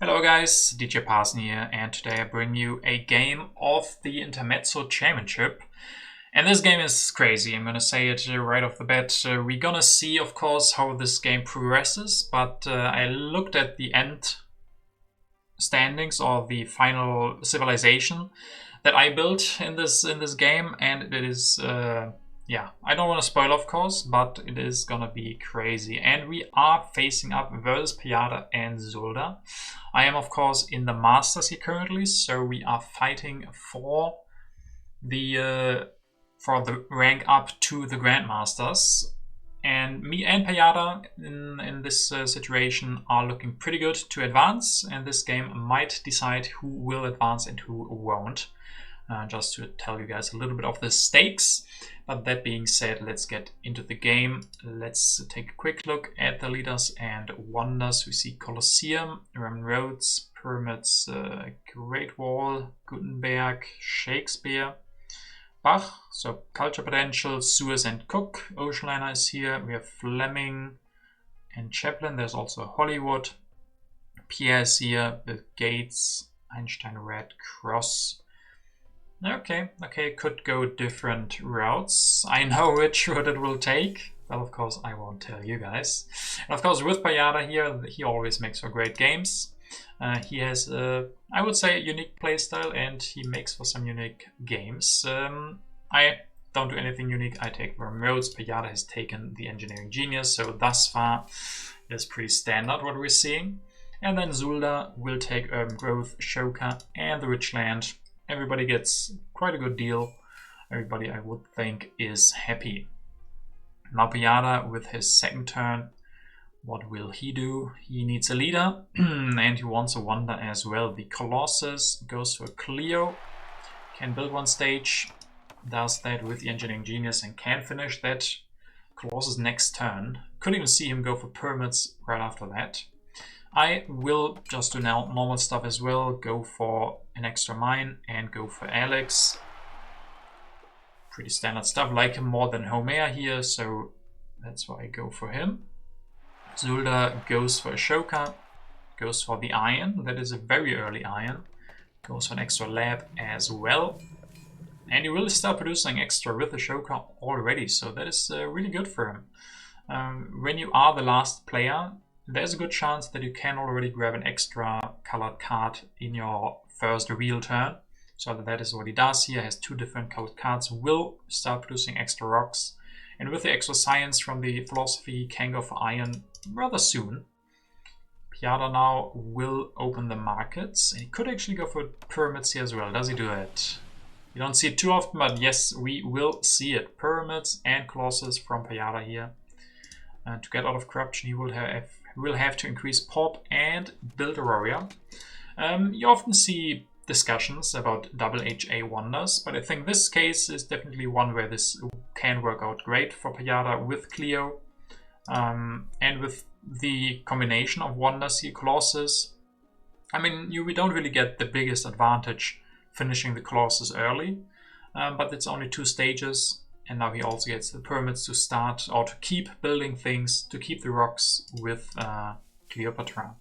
Hello guys, DJParson here, and today I bring you a game of the Intermezzo Championship. And this game is crazy, I'm gonna say it right off the bat. We're gonna see, of course, how this game progresses, but I looked at the end standings or the final civilization that I built in this game, and it is yeah, I don't want to spoil, of course, but it is gonna be crazy. And we are facing up versus Piata and Zulda. I am, of course, in the Masters here currently, so we are fighting for the rank up to the Grandmasters. And me and Piata in this situation are looking pretty good to advance, and this game might decide who will advance and who won't. Just to tell you guys a little bit of the stakes. But that being said, let's get into the game. Let's take a quick look at the leaders and wonders. We see Colosseum, Roman Roads, Pyramids, Great Wall, Gutenberg, Shakespeare, Bach, so Culture Potential, Suez and Cook. Oceanliner is here. We have Fleming and Chaplin. There's also Hollywood. Pierre is here. Bill Gates, Einstein, Red Cross. Okay, could go different routes. I know which route it will take. Well, of course, I won't tell you guys. And of course, with Piata here, he always makes for great games. He has, I would say, a unique playstyle, and he makes for some unique games. I don't do anything unique. I take Roman Roads. Piata has taken the Engineering Genius, so thus far, it's pretty standard what we're seeing. And then Zulda will take Urban Growth, Shoka, and the Rich Land. Everybody gets quite a good deal. Everybody, I would think, is happy. Now Piata with his second turn. What will he do? He needs a leader and he wants a wonder as well. The Colossus goes for Cleo. Can build one stage. Does that with the Engineering Genius and can finish that Colossus next turn. Could even see him go for Pyramids right after that. I will just do now normal stuff as well, go for an extra mine and go for Alex. Pretty standard stuff, like him more than Homer here, so that's why I go for him. Zulda goes for Ashoka, goes for the iron, that is a very early iron. Goes for an extra lab as well. And he will start producing extra with Ashoka already, so that is really good for him. When you are the last player, there's a good chance that you can already grab an extra colored card in your first real turn. So that is what he does here. He has two different colored cards, will start producing extra rocks. And with the extra science from the philosophy, he can go for iron rather soon. Piata now will open the markets. And he could actually go for pyramids here as well. Does he do it? You don't see it too often, but yes, we will see it. Pyramids and Colossus from Piata here. And to get out of corruption, he will have to increase pop and build a warrior. You often see discussions about double HA wonders, but I think this case is definitely one where this can work out great for Piata with Cleo. And with the combination of wonders here, Colossus. I mean, we don't really get the biggest advantage finishing the Colossus early, but it's only 2 stages. And now he also gets the pyramids to start or to keep building things, to keep the rocks with Cleopatra.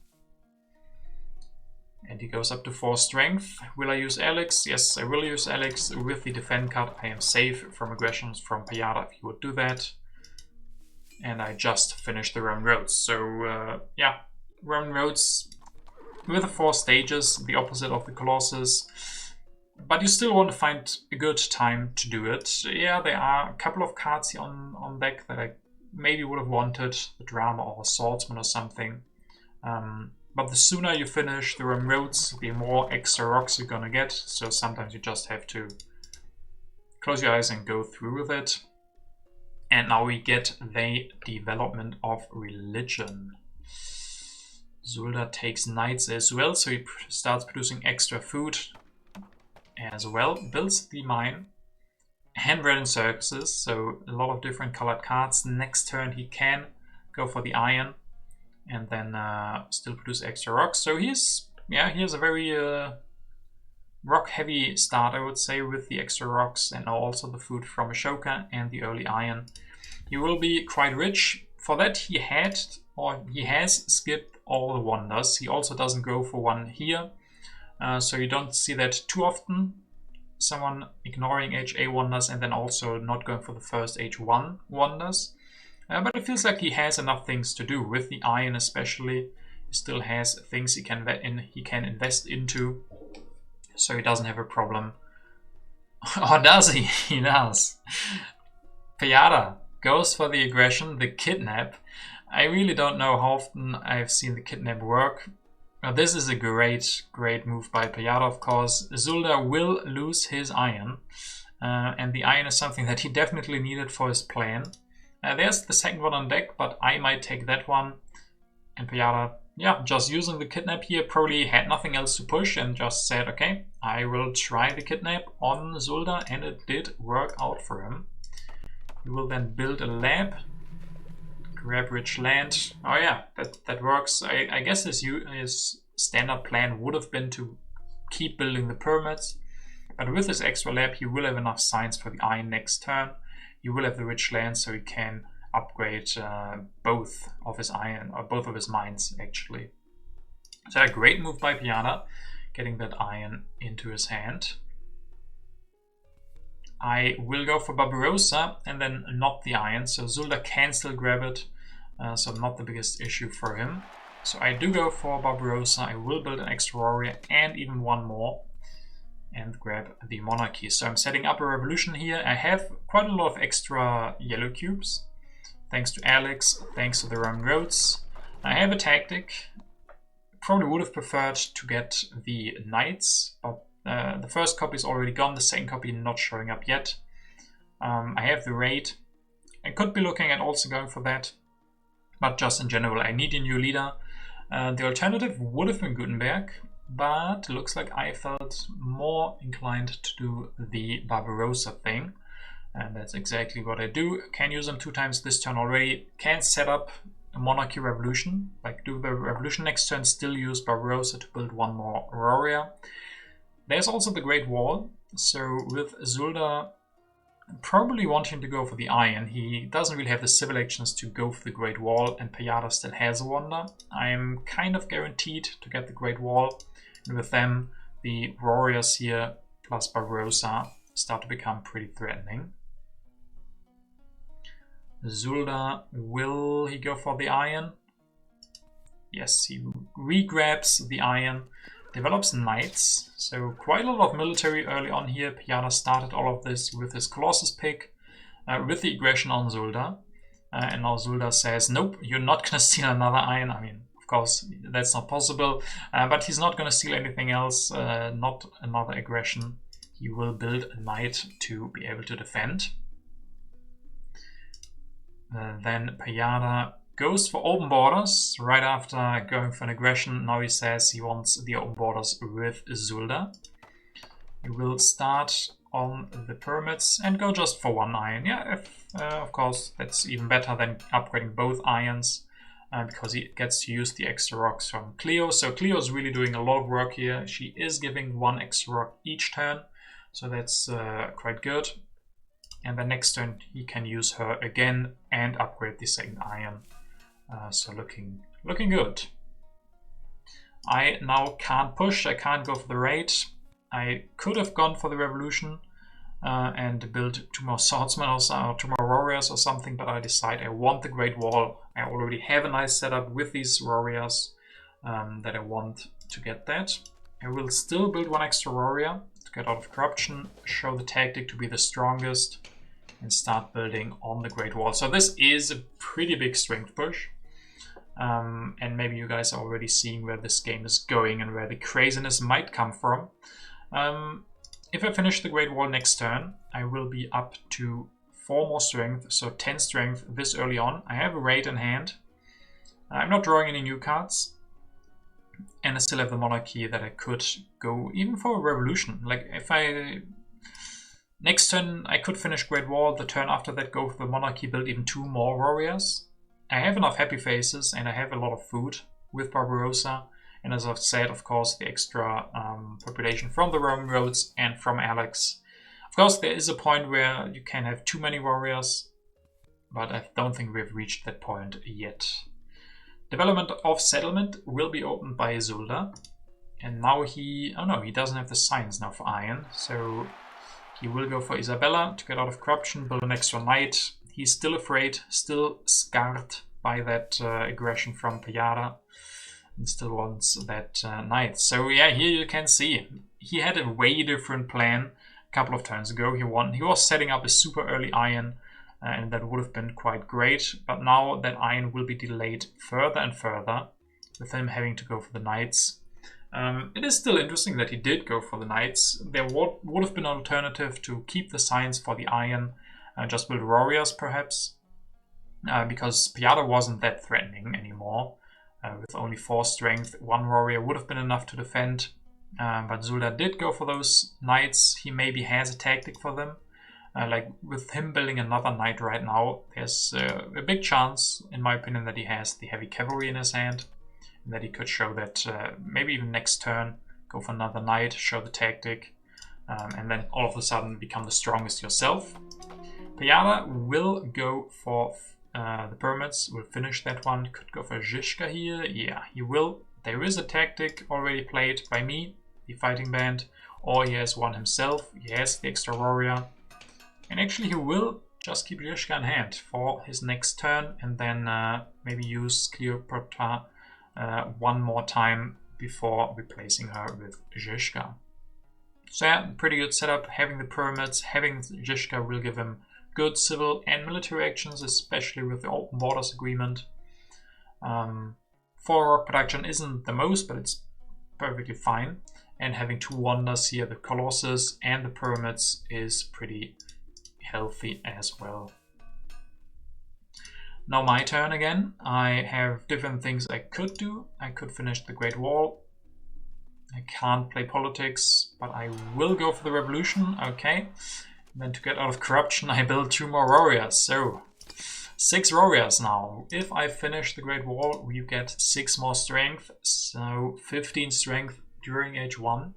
And he goes up to 4 strength. Will I use Alex? Yes, I will use Alex. With the defend card, I am safe from aggressions from Piata if he would do that. And I just finished the Roman Roads. So yeah, Roman Roads with the 4 stages, the opposite of the Colossus. But you still want to find a good time to do it. Yeah, there are a couple of cards here on deck that I maybe would have wanted, the Drama or Swordsman or something. But the sooner you finish the Roman Roads, the more extra rocks you're gonna get. So sometimes you just have to close your eyes and go through with it. And now we get the development of religion. Zulda takes knights as well, so he starts producing extra food as well, builds the mine, handwritten circuses, so a lot of different colored cards. Next turn he can go for the iron and then still produce extra rocks. So he has a very rock heavy start, I would say, with the extra rocks and also the food from Ashoka and the early iron. He will be quite rich. For that he has skipped all the wonders. He also doesn't go for one here, so you don't see that too often. Someone ignoring HA wonders and then also not going for the first H1 wonders. But it feels like he has enough things to do with the iron, especially. He still has things he can invest into, so he doesn't have a problem. Or does he? He does. Payada goes for the aggression, the kidnap. I really don't know how often I've seen the kidnap work. This is a great move by Payada, of course. Zulda will lose his iron, and the iron is something that he definitely needed for his plan. There's the second one on deck, but I might take that one. And Payada, yeah, just using the kidnap here, probably had nothing else to push and just said, okay, I will try the kidnap on Zulda, and it did work out for him. He will then build a lab, grab rich land. Oh yeah, that works. I guess his standard plan would have been to keep building the pyramids, but with this extra lab he will have enough science for the iron next turn. He will have the rich land, so he can upgrade both of his iron, or both of his mines actually. So a great move by Payada, getting that iron into his hand. I will go for Barbarossa and then not the iron, so Zulda can still grab it, so not the biggest issue for him. So I do go for Barbarossa. I will build an extra warrior and even one more and grab the monarchy. So I'm setting up a revolution here. I have quite a lot of extra yellow cubes, thanks to Alex, thanks to the Roman roads. I have a tactic. Probably would have preferred to get the knights, but the first copy is already gone, the second copy not showing up yet. I have the raid. I could be looking at also going for that, but just in general, I need a new leader. The alternative would have been Gutenberg, but it looks like I felt more inclined to do the Barbarossa thing, and that's exactly what I do. Can use them 2 times this turn already. Can set up a monarchy revolution, like do the revolution next turn, still use Barbarossa to build one more warrior. There's also the Great Wall, so with Zulda probably wanting to go for the iron, he doesn't really have the civil actions to go for the Great Wall, and Payada still has a wonder. I am kind of guaranteed to get the Great Wall, and with them the warriors here plus Barbarossa start to become pretty threatening. Zulda, will he go for the iron? Yes, he re-grabs the iron, develops knights, so quite a lot of military early on here. Payada started all of this with his Colossus pick, with the aggression on Zulda, and now Zulda says, nope, you're not going to steal another iron. I mean, of course, that's not possible, but he's not going to steal anything else, not another aggression. He will build a knight to be able to defend. Then Payada goes for open borders right after going for an aggression. Now he says he wants the open borders with Zulda. He will start on the pyramids and go just for 1 iron. Yeah, of course, that's even better than upgrading both irons, because he gets to use the extra rocks from Cleo. So Cleo is really doing a lot of work here. She is giving 1 extra rock each turn, so that's quite good. And the next turn he can use her again and upgrade the second iron. So looking good. I now can't push, I can't go for the raid. I could have gone for the revolution and build 2 more swordsmen or 2 more warriors or something, but I decide I want the Great Wall. I already have a nice setup with these warriors that I want to get that. I will still build 1 extra warrior to get out of corruption, show the tactic to be the strongest, and start building on the Great Wall. So this is a pretty big strength push. And maybe you guys are already seeing where this game is going and where the craziness might come from. If I finish the Great Wall next turn, I will be up to 4 more strength, so 10 strength this early on. I have a raid in hand. I'm not drawing any new cards. And I still have the monarchy that I could go even for a revolution. Like if I... Next turn I could finish Great Wall, the turn after that go for the monarchy, build even 2 more warriors. I have enough happy faces and I have a lot of food with Barbarossa. And as I've said, of course, the extra population from the Roman roads and from Alex. Of course, there is a point where you can have too many warriors, but I don't think we've reached that point yet. Development of settlement will be opened by Zulda. And now he... oh no, he doesn't have the science now for iron. So he will go for Isabella to get out of corruption, build an extra knight. He's still afraid, still scarred by that aggression from Payada. And still wants that knight. So yeah, here you can see he had a way different plan a couple of turns ago. He was setting up a super early iron, and that would have been quite great. But now that iron will be delayed further and further, with him having to go for the knights. It is still interesting that he did go for the knights. There would have been an alternative to keep the science for the iron, just build warriors perhaps, because Payada wasn't that threatening anymore. With only 4 strength, 1 warrior would have been enough to defend. But Zulda did go for those knights. He maybe has a tactic for them. Like with him building another knight right now, there's a big chance, in my opinion, that he has the heavy cavalry in his hand. And that he could show that maybe even next turn, go for another knight, show the tactic, and then all of a sudden become the strongest yourself. Payada will go for the pyramids, will finish that one. Could go for Zizka here. Yeah, he will. There is a tactic already played by me, the fighting band, or he has one himself. He has the extra warrior. And actually he will just keep Zizka in hand for his next turn, and then maybe use Cleopatra one more time before replacing her with Zizka. So yeah, pretty good setup. Having the pyramids, having Zizka will give him good civil and military actions, especially with the open borders agreement. 4 rock production isn't the most, but it's perfectly fine. And having 2 wonders here, the Colossus and the pyramids, is pretty healthy as well. Now my turn again. I have different things I could do. I could finish the Great Wall. I can't play politics, but I will go for the revolution. Okay. Then to get out of corruption, I build 2 more warriors. So 6 warriors now. If I finish the Great Wall, we get 6 more strength. So 15 strength during H1.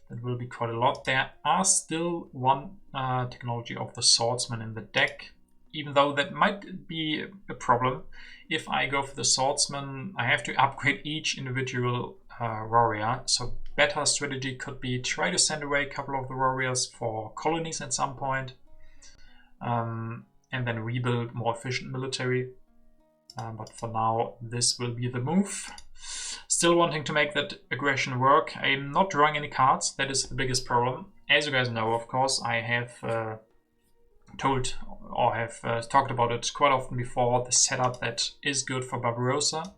That will be quite a lot. There are still 1 technology of the swordsman in the deck. Even though that might be a problem. If I go for the swordsman, I have to upgrade each individual warrior. So better strategy could be try to send away a couple of the warriors for colonies at some point, and then rebuild more efficient military. But for now, this will be the move. Still wanting to make that aggression work. I'm not drawing any cards. That is the biggest problem. As you guys know, of course, I have told or have talked about it quite often before, the setup that is good for Barbarossa.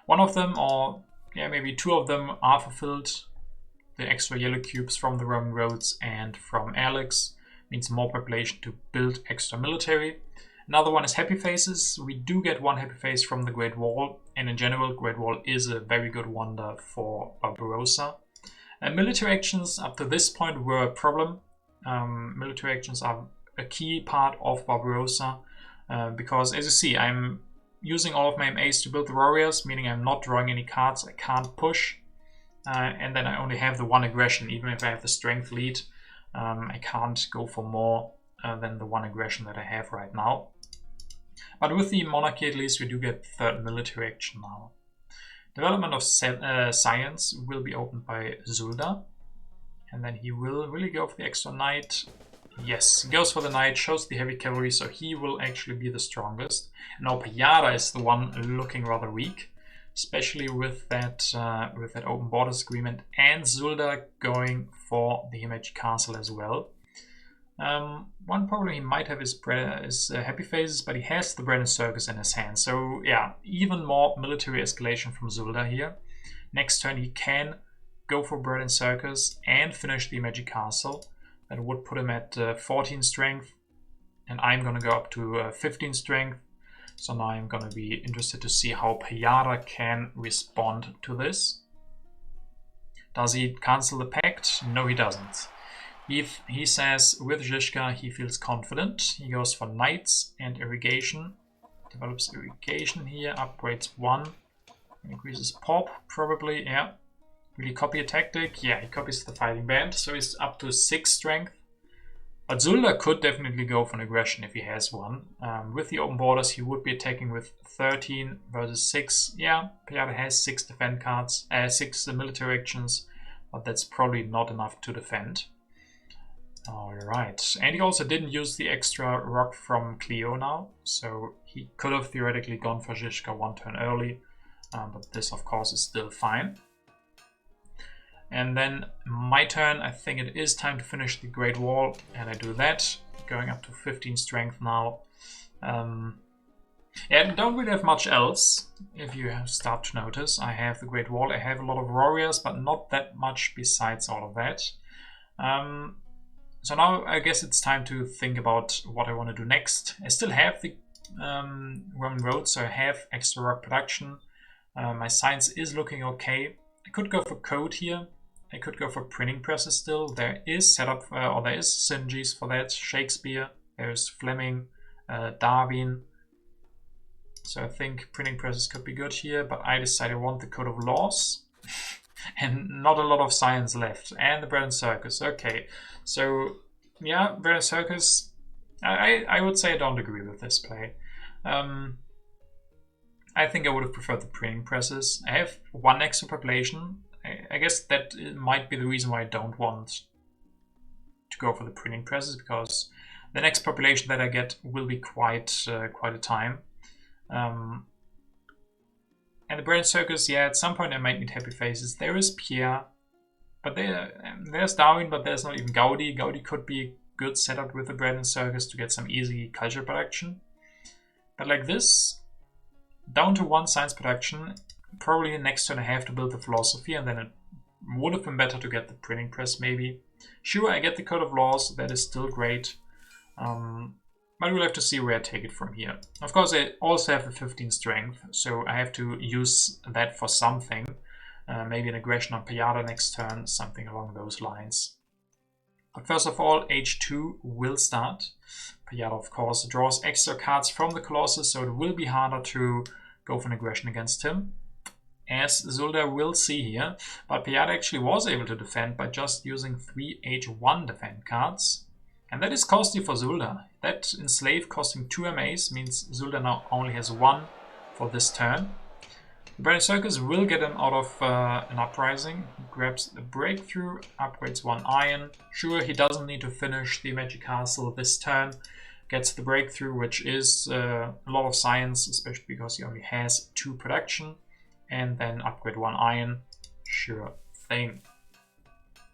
One of them, or yeah, maybe 2 of them, are fulfilled. The extra yellow cubes from the Roman roads and from Alex means more population to build extra military. Another one is happy faces. We do get 1 happy face from the Great Wall, and in general, Great Wall is a very good wonder for Barbarossa. Military actions up to this point were a problem. Military actions are a key part of Barbarossa, because as you see, I'm using all of my MAs to build the warriors, meaning I'm not drawing any cards. I can't push, and then I only have the 1 aggression. Even if I have the strength lead, I can't go for more than the 1 aggression that I have right now. But with the monarchy at least, we do get 3rd military action now. Development of science will be opened by Zulda, and then he will really go for the extra knight. Yes, he goes for the knight, shows the heavy cavalry, so he will actually be the strongest. Now Payada is the one looking rather weak, especially with that open borders agreement, and Zulda going for the Himeji castle as well. One problem he might have is happy phases, but he has the bread and circus in his hand. So yeah, even more military escalation from Zulda here. Next turn he can go for bread and circus and finish the Himeji castle. That would put him at 14 strength, and I'm going to go up to 15 strength. So now I'm going to be interested to see how Payada can respond to this. Does he cancel the pact? No, he doesn't. He says with Zizka he feels confident. He goes for knights and irrigation. Develops irrigation here, upgrades 1. Increases pop, probably, yeah. Will he copy a tactic? Yeah, he copies the fighting band, so he's up to 6 strength. But Zulda could definitely go for an aggression if he has one. With the open borders, he would be attacking with 13 versus 6. Yeah, Payada has 6 defend cards, 6 military actions, but that's probably not enough to defend. Alright, and he also didn't use the extra rock from Cleo now, so he could have theoretically gone for Zizka one turn early, but this of course is still fine. And then my turn, I think it is time to finish the Great Wall, and I do that, going up to 15 strength now. Yeah, I don't really have much else, if you start to notice. I have the Great Wall, I have a lot of warriors, but not that much besides all of that. So now I guess it's time to think about what I want to do next. I still have the Roman road, so I have extra rock production. My science is looking okay. I could go for code here. I could go for printing presses still. There is setup or there is synergies for that. Shakespeare, there's Fleming, Darwin. So I think printing presses could be good here, but I decided I want the code of laws and not a lot of science left. And the bread and circus. Okay, so yeah, bread and circus. I would say I don't agree with this play. I think I would have preferred the printing presses. I have 1 extra population. I guess that might be the reason why I don't want to go for the printing presses, because the next population that I get will be quite a time. And the Brain Circus, yeah, at some point I might need happy faces. There is Pierre, but there's Darwin, but there's not even Gaudi. Gaudi could be a good setup with the Bread and Circus to get some easy culture production. But like this, down to 1 science production, probably next turn I have to build the philosophy, and then it would have been better to get the printing press maybe. Sure, I get the code of laws, that is still great. But we'll have to see where I take it from here. Of course, I also have the 15 strength, so I have to use that for something. Maybe an aggression on Payada next turn, something along those lines. But first of all, H2 will start. Payada, of course, draws extra cards from the Colossus, so it will be harder to go for an aggression against him, as Zulda will see here. But Payada actually was able to defend by just using 3 H1 defend cards. And that is costly for Zulda. That enslave costing 2 MAs means Zulda now only has 1 for this turn. The Bread and Circus will get him out of an uprising. He grabs the breakthrough, upgrades 1 iron. Sure, he doesn't need to finish the Magic Castle this turn. Gets the breakthrough, which is a lot of science, especially because he only has 2 production. And then upgrade 1 iron. Sure thing.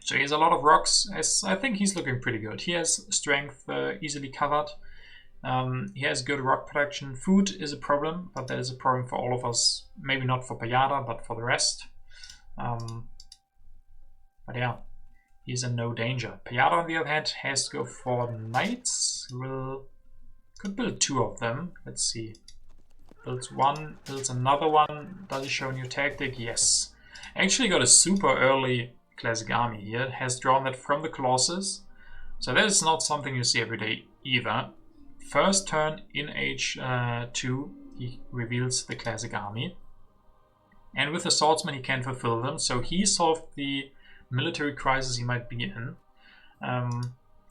So he has a lot of rocks. I think he's looking pretty good. He has strength easily covered. He has good rock production. Food is a problem, but that is a problem for all of us. Maybe not for Payada, but for the rest. But yeah, he's in no danger. Payada, on the other hand, has to go for knights. Could build 2 of them. Let's see. Builds 1, builds another one. Does he show a new tactic? Yes. Actually got a super early classic army here. Has drawn that from the Colossus. So that is not something you see every day either. First turn in H2, he reveals the classic army. And with the swordsman he can fulfill them. So he solved the military crisis he might be in.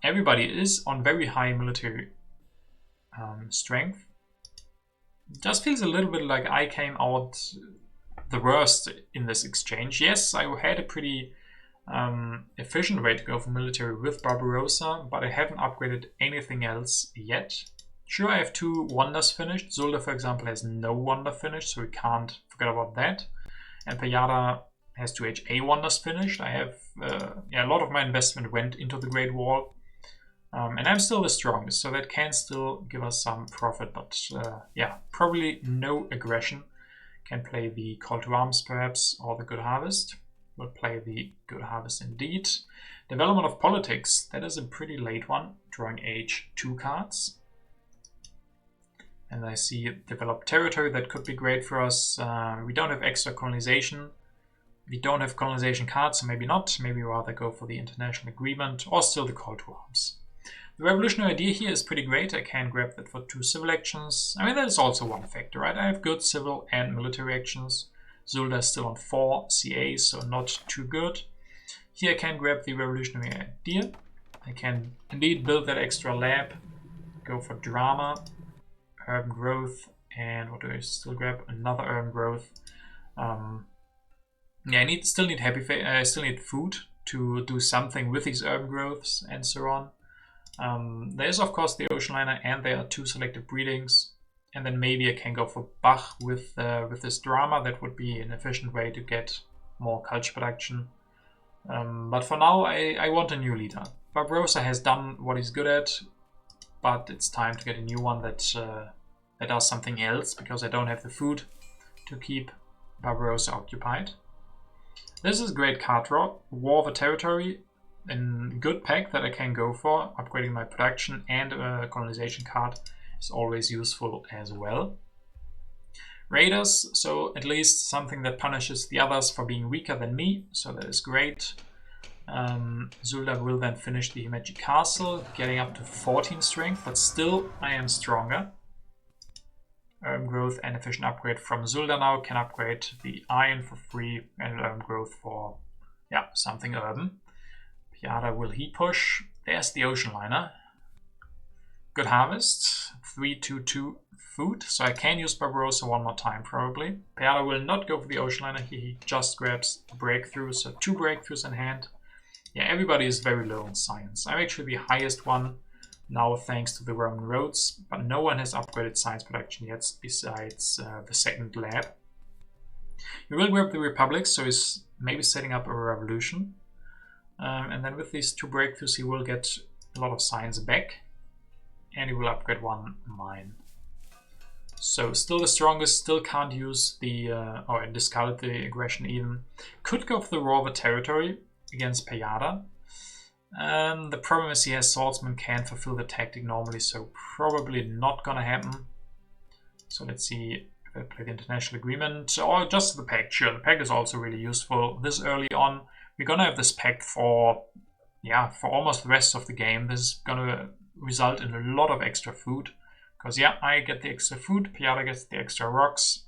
Everybody is on very high military strength. It just feels a little bit like I came out the worst in this exchange. Yes, I had a pretty efficient way to go for military with Barbarossa, but I haven't upgraded anything else yet. Sure, I have 2 wonders finished. Zulda, for example, has no wonder finished, so we can't forget about that. And Payada has 2 HA wonders finished. I have a lot of my investment went into the Great Wall. And I'm still the strongest, so that can still give us some profit, but yeah, probably no aggression. Can play the Call to Arms perhaps, or the Good Harvest. We'll play the Good Harvest indeed. Development of Politics, that is a pretty late one, drawing H2 cards. And I see Develop Territory, that could be great for us. We don't have extra colonization. We don't have colonization cards, so maybe not. Maybe rather go for the International Agreement, or still the Call to Arms. The revolutionary idea here is pretty great. I can grab that for 2 civil actions. I mean, that is also one factor, right? I have good civil and military actions. Zulda is still on 4 CAs, so not too good. Here I can grab the revolutionary idea. I can indeed build that extra lab, go for drama, urban growth, and what do I still grab? Another urban growth. Yeah, I still need I still need food to do something with these urban growths and so on. There's of course the ocean liner, and there are 2 selected breedings. And then maybe I can go for Bach with this drama. That would be an efficient way to get more culture production. But for now, I want a new leader. Barbarossa has done what he's good at, but it's time to get a new one that does something else, because I don't have the food to keep Barbarossa occupied. This is a great card draw. War of a Territory, a good pack that I can go for. Upgrading my production and a colonization card is always useful as well. Raiders, so at least something that punishes the others for being weaker than me, so that is great. Zulda will then finish the Himeji Castle, getting up to 14 strength, but still I am stronger. Urban growth and efficient upgrade from Zulda now can upgrade the iron for free, and urban growth for, yeah, something urban. Piada will he push. There's the ocean liner. Good harvest. 3-2-2 food, so I can use Barbarossa one more time probably. Piada will not go for the ocean liner. He just grabs the breakthrough, so 2 breakthroughs in hand. Yeah, everybody is very low in science. I'm actually the highest one now thanks to the Roman roads, but no one has upgraded science production yet besides the second lab. He will grab the Republic, so he's maybe setting up a revolution. And then with these 2 breakthroughs he will get a lot of science back, and he will upgrade 1 mine. So still the strongest, still can't use the, or discard the aggression even. Could go for the War of a Territory against Payada. The problem is he has swordsman, can fulfill the tactic normally, so probably not gonna happen. So let's see if I play the international agreement, or just the pact. Sure, the pact is also really useful this early on. We're gonna have this pact for, yeah, for almost the rest of the game. This is gonna result in a lot of extra food, because yeah, I get the extra food, Piada gets the extra rocks,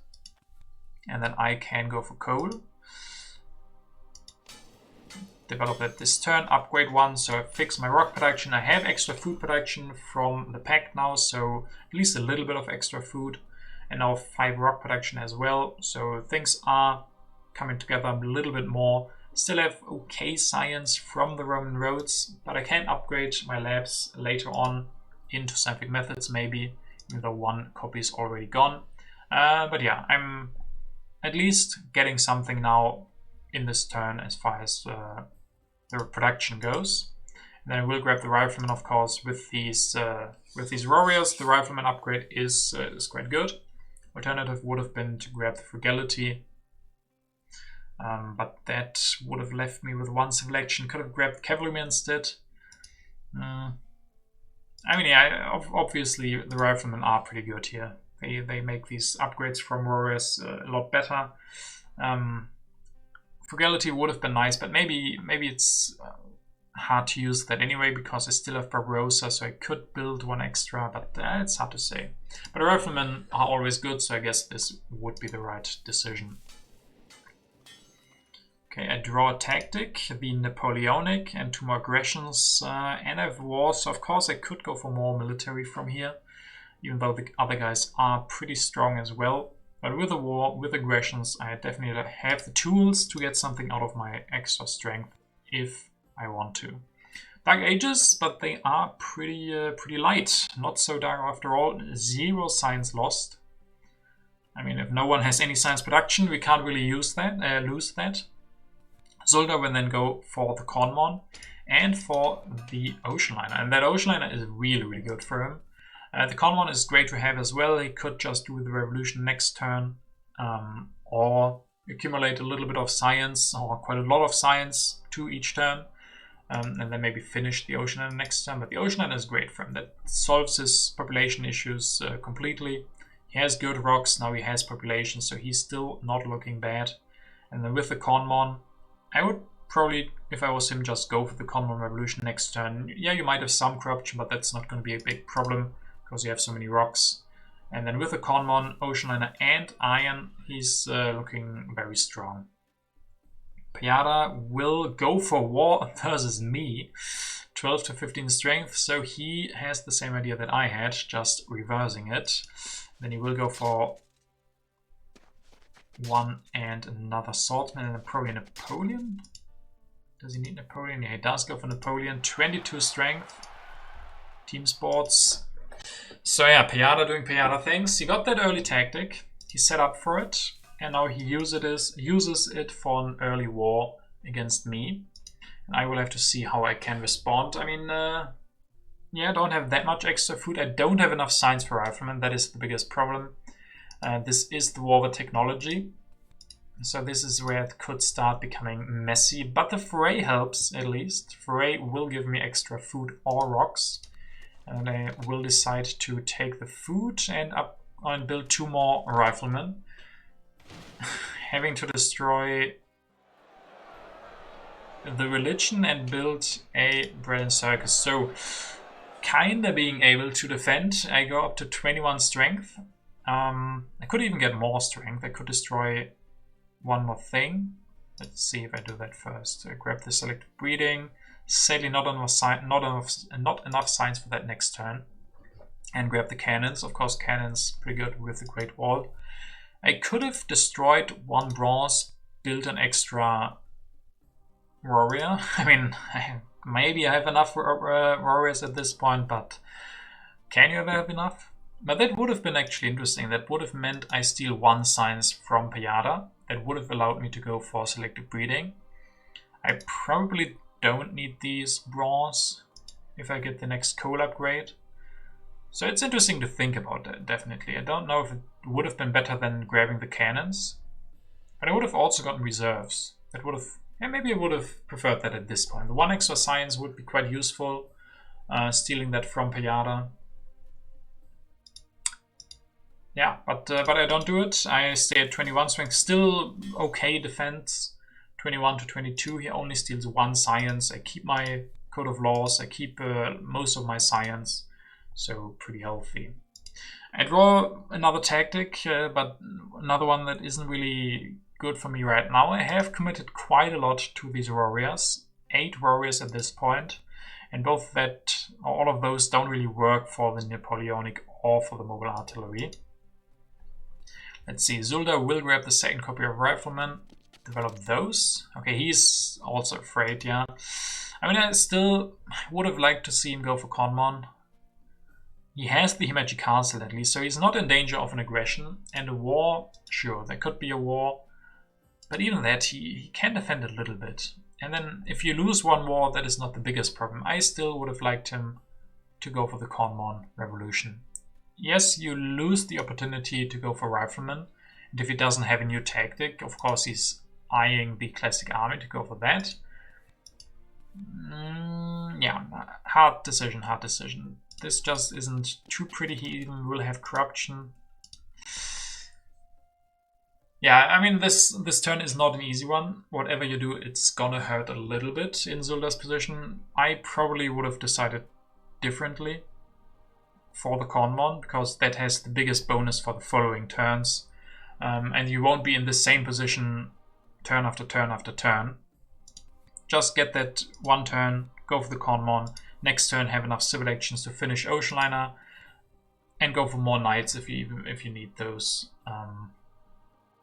and then I can go for coal. Develop that this turn, upgrade 1, so I fix my rock production. I have extra food production from the pact now, so at least a little bit of extra food, and now 5 rock production as well, so things are coming together a little bit more. Still have okay science from the Roman roads, but I can upgrade my labs later on into scientific methods maybe, even though 1 copy is already gone. But yeah, I'm at least getting something now in this turn as far as the production goes. And then I will grab the rifleman, of course, with these warriors. The rifleman upgrade is quite good. Alternative would have been to grab the frugality, but that would have left me with 1 selection. Could have grabbed cavalryman instead. I mean, yeah, obviously the riflemen are pretty good here. They make these upgrades from warriors a lot better. Frugality would have been nice, but maybe it's hard to use that anyway, because I still have Barbarossa, so I could build 1 extra, but it's hard to say. But riflemen are always good, so I guess this would be the right decision. Okay, I draw a tactic, the Napoleonic, and 2 more aggressions, and I have wars, so of course I could go for more military from here, even though the other guys are pretty strong as well. But with a war, with aggressions, I definitely have the tools to get something out of my extra strength if I want to. Dark Ages, but they are pretty light. Not so dark after all. 0 science lost. I mean, if no one has any science production, we can't really lose that. Zulda will then go for the Conmon and for the Ocean Liner. And that Ocean Liner is really good for him. The Conmon is great to have as well. He could just do the revolution next turn, or accumulate a little bit of science, or quite a lot of science to each turn, and then maybe finish the Ocean Liner next turn. But the Ocean Liner is great for him. That solves his population issues completely. He has good rocks, now he has population, so he's still not looking bad. And then with the Conmon, I would probably, if I was him, just go for the Conmon revolution next turn. Yeah, you might have some corruption, but that's not going to be a big problem, because you have so many rocks. And then with the Conmon, Ocean Liner and Iron, he's looking very strong. Piada will go for war versus me, 12 to 15 strength, so he has the same idea that I had, just reversing it. Then he will go for one and another swordsman and probably a Napoleon. Does he need Napoleon? Yeah, he does go for Napoleon. 22 strength. Team sports. So yeah, Payada doing Payada things. He got that early tactic. He set up for it. And now he uses it for an early war against me. And I will have to see how I can respond. I mean, yeah, I don't have that much extra food. I don't have enough science for riflemen. That is the biggest problem. This is the war with technology. So this is where it could start becoming messy. But the foray helps, at least. Foray will give me extra food or rocks. And I will decide to take the food and build 2 more riflemen. Having to destroy the religion and build a bread and circus. So kinda being able to defend. I go up to 21 strength. I could even get more strength. I could destroy one more thing. Let's see if I do that first. I grab the selective breeding. Sadly not enough science for that next turn. And grab the cannons. Of course, cannons pretty good with the Great Wall. I could have destroyed 1 bronze, built an extra warrior. I mean, maybe I have enough warriors at this point, but can you ever have enough? But that would have been actually interesting. That would have meant I steal 1 science from Payada. That would have allowed me to go for selective breeding. I probably don't need these bronze if I get the next coal upgrade. So it's interesting to think about that, definitely. I don't know if it would have been better than grabbing the cannons. But I would have also gotten reserves. That would have... Yeah, maybe I would have preferred that at this point. The 1 extra science would be quite useful. Stealing that from Payada. Yeah, but I don't do it. I stay at 21 strength. Still okay defense. 21 to 22. He only steals 1 science. I keep my code of laws. I keep most of my science. So pretty healthy. I draw another tactic, but another one that isn't really good for me right now. I have committed quite a lot to these warriors. 8 warriors at this point. And both that, or all of those don't really work for the Napoleonic or for the mobile artillery. Let's see, Zulda will grab the second copy of Rifleman, develop those. Okay, he's also afraid, yeah. I mean, I still would have liked to see him go for Conmon. He has the Himeji Castle at least, so he's not in danger of an aggression. And a war, sure, there could be a war. But even that, he can defend a little bit. And then if you lose 1 war, that is not the biggest problem. I still would have liked him to go for the Conmon Revolution. Yes, you lose the opportunity to go for Rifleman. And if he doesn't have a new tactic, of course he's eyeing the Classic Army to go for that. Yeah, hard decision, hard decision. This just isn't too pretty. He even will have corruption. Yeah, I mean, this turn is not an easy one. Whatever you do, it's gonna hurt a little bit in Zulda's position. I probably would have decided differently for the Conmon, because that has the biggest bonus for the following turns. And you won't be in the same position turn after turn after turn. Just get that 1 turn, go for the Conmon. Next turn, have enough civil actions to finish Ocean Liner. And go for more knights if you need those.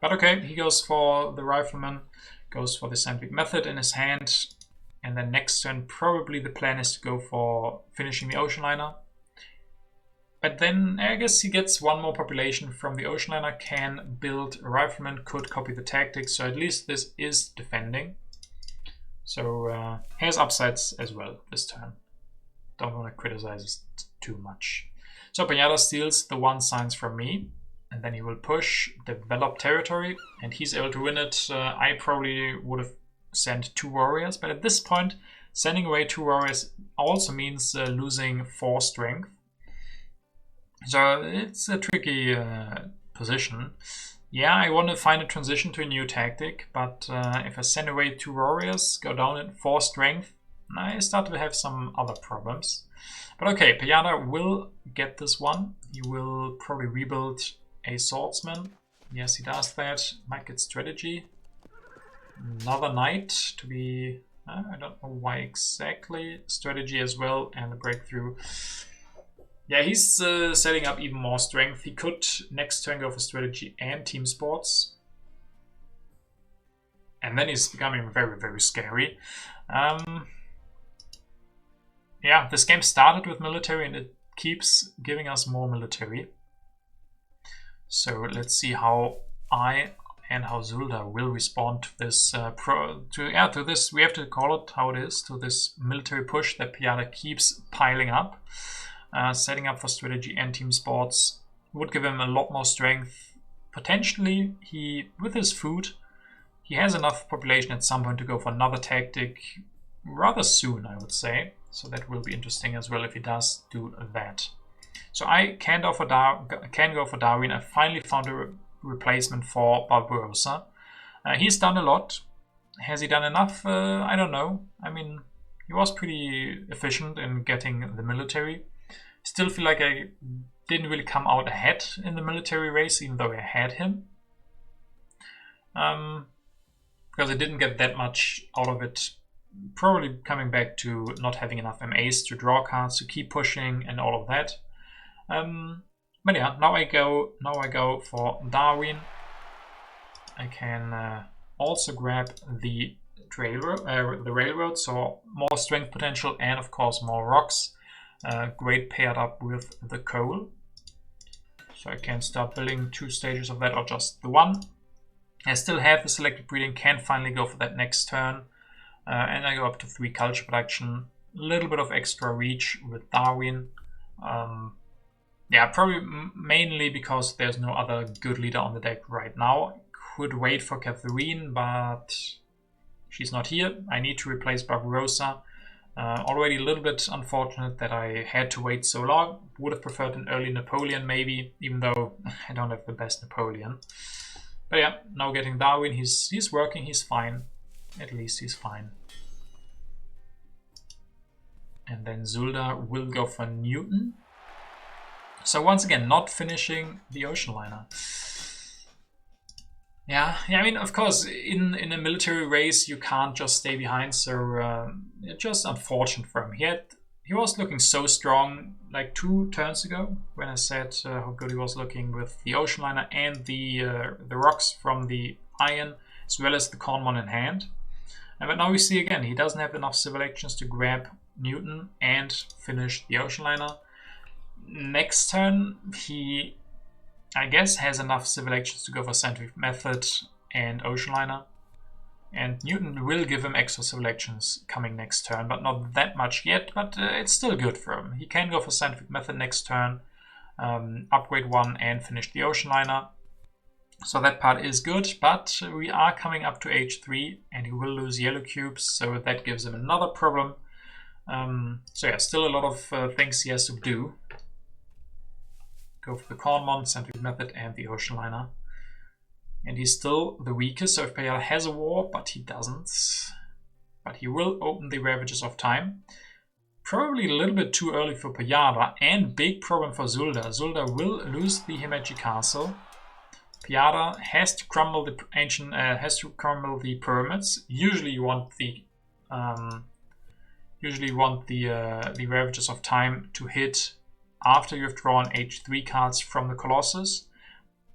But okay, he goes for the Rifleman, goes for the scientific method in his hand, and then next turn probably the plan is to go for finishing the Ocean Liner. But then I guess he gets 1 more population from the Ocean Liner, can build a Rifleman, could copy the tactics, so at least this is defending. So has upsides as well this turn. Don't want to criticize it too much. So Payada steals the 1 science from me. And then he will push, develop territory, and he's able to win it. I probably would have sent 2 warriors, but at this point, sending away 2 warriors also means losing 4 strength. So it's a tricky position. Yeah, I want to find a transition to a new tactic, but if I send away 2 warriors, go down at 4 strength, I start to have some other problems. But okay, Payada will get this one. He will probably rebuild a swordsman. Yes, he does that. Might get strategy. Another knight to be I don't know why exactly. Strategy as well, and the breakthrough. Yeah, he's setting up even more strength. He could next turn go for strategy and team sports. And then he's becoming very, very scary. Yeah, this game started with military and it keeps giving us more military. So let's see how I and how Zulda will respond to this to this, we have to call it how it is, to this military push that Piada keeps piling up. Setting up for strategy and team sports would give him a lot more strength. Potentially, with his food, he has enough population at some point to go for another tactic rather soon, I would say. So that will be interesting as well if he does do that. So I can go for Darwin. I finally found a replacement for Barbarossa. He's done a lot. Has he done enough? I don't know. I mean, he was pretty efficient in getting the military. Still feel like I didn't really come out ahead in the military race, even though I had him. Because I didn't get that much out of it. Probably coming back to not having enough MAs to draw cards, to keep pushing and all of that. But yeah, now I go for Darwin. I can also grab the railroad, so more strength potential and of course more rocks. Great paired up with the coal. So I can start building 2 stages of that or just the one. I still have the selected breeding, can finally go for that next turn. And I go up to 3 culture production. A little bit of extra reach with Darwin. Yeah, probably mainly because there's no other good leader on the deck right now. Could wait for Catherine, but she's not here. I need to replace Barbarossa. Already a little bit unfortunate that I had to wait so long. Would have preferred an early Napoleon maybe, even though I don't have the best Napoleon. But yeah, now getting Darwin, he's working, he's fine. At least he's fine. And then Zulda will go for Newton. So once again, not finishing the ocean liner. Yeah, I mean, of course, in a military race, you can't just stay behind, so just unfortunate for him. He was looking so strong like 2 turns ago when I said how good he was looking with the ocean liner and the rocks from the iron, as well as the Conmon in hand. But now we see again, he doesn't have enough civil actions to grab Newton and finish the ocean liner. Next turn, he, I guess, has enough civil actions to go for scientific method and ocean liner. And Newton will give him extra civil actions coming next turn, but not that much yet, but it's still good for him. He can go for scientific method next turn, upgrade 1 and finish the ocean liner. So that part is good, but we are coming up to age 3 and he will lose yellow cubes, so that gives him another problem. So yeah, still a lot of things he has to do. Go for the Conmon, scientific method and the ocean liner. And he's still the weakest, so if Piada has a war, but he doesn't. But he will open the Ravages of Time. Probably a little bit too early for Piada, and big problem for Zulda. Zulda will lose the Himeji Castle. Piada has to crumble the pyramids. Usually you want the Ravages of Time to hit after you've drawn H3 cards from the Colossus.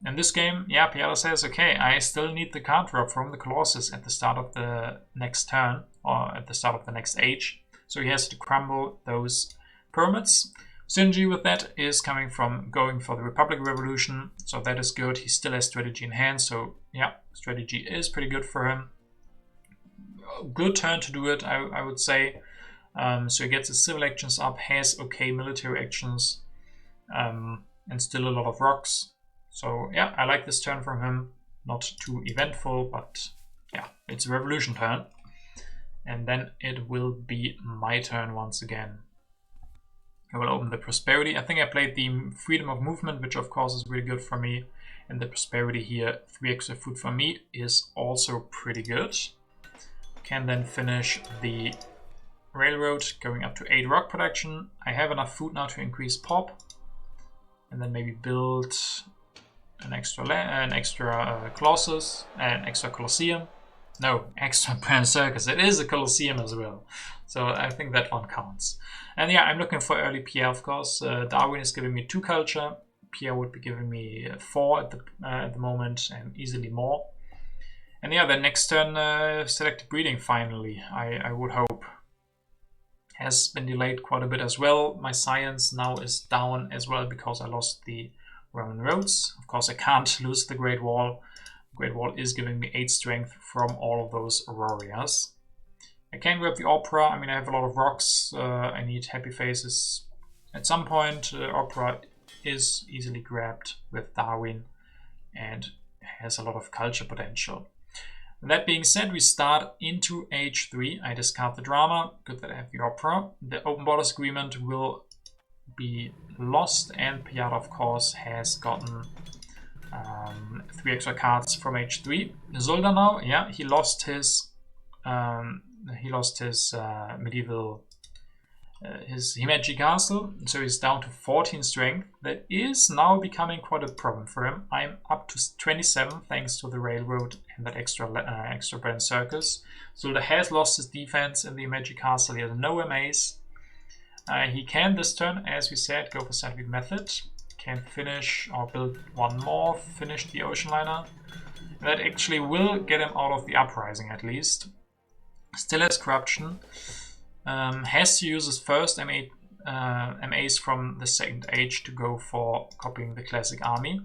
In this game, yeah, Piada says, okay, I still need the card drop from the Colossus at the start of the next turn, or at the start of the next age. So he has to crumble those pyramids. Synergy with that is coming from going for the Republic Revolution, so that is good. He still has strategy in hand, so yeah, strategy is pretty good for him. Good turn to do it, I would say. So he gets his civil actions up, has okay military actions, and still a lot of rocks. So yeah, I like this turn from him. Not too eventful, but yeah, it's a revolution turn. And then it will be my turn once again. I will open the prosperity. I think I played the freedom of movement, which of course is really good for me. And the prosperity here, 3 extra food for me, is also pretty good. Can then finish the railroad, going up to 8 rock production. I have enough food now to increase pop. And then maybe build an extra Colossus, an extra Colosseum. No, extra brand circus. It is a Colosseum as well. So I think that one counts. And yeah, I'm looking for early Pierre, of course. Darwin is giving me 2 culture. Pierre would be giving me 4 at the moment, and easily more. And yeah, the next turn, selective breeding finally, I would hope. Has been delayed quite a bit as well. My science now is down as well because I lost the Roman roads. Of course, I can't lose the Great Wall. Great Wall is giving me 8 strength from all of those warriors. I can grab the Opera. I mean, I have a lot of rocks. I need happy faces. At some point, Opera is easily grabbed with Darwin and has a lot of culture potential. That being said, we start into H3. I discard the drama. Good that I have the Opera. The open borders agreement will be lost, and Piata, of course, has gotten 3 extra cards from H3. Zulda now, yeah, he lost his medieval, his Himeji castle, so he's down to 14 strength. That is now becoming quite a problem for him. I'm up to 27 thanks to the railroad and that extra brand circus. Zulda has lost his defense in the Himeji castle. He has no MAs. He can this turn, as we said, go for scientific method. Can finish or build 1 more, finish the ocean liner. That actually will get him out of the uprising at least. Still has corruption. Has to use his first MAs from the second age to go for copying the classic army.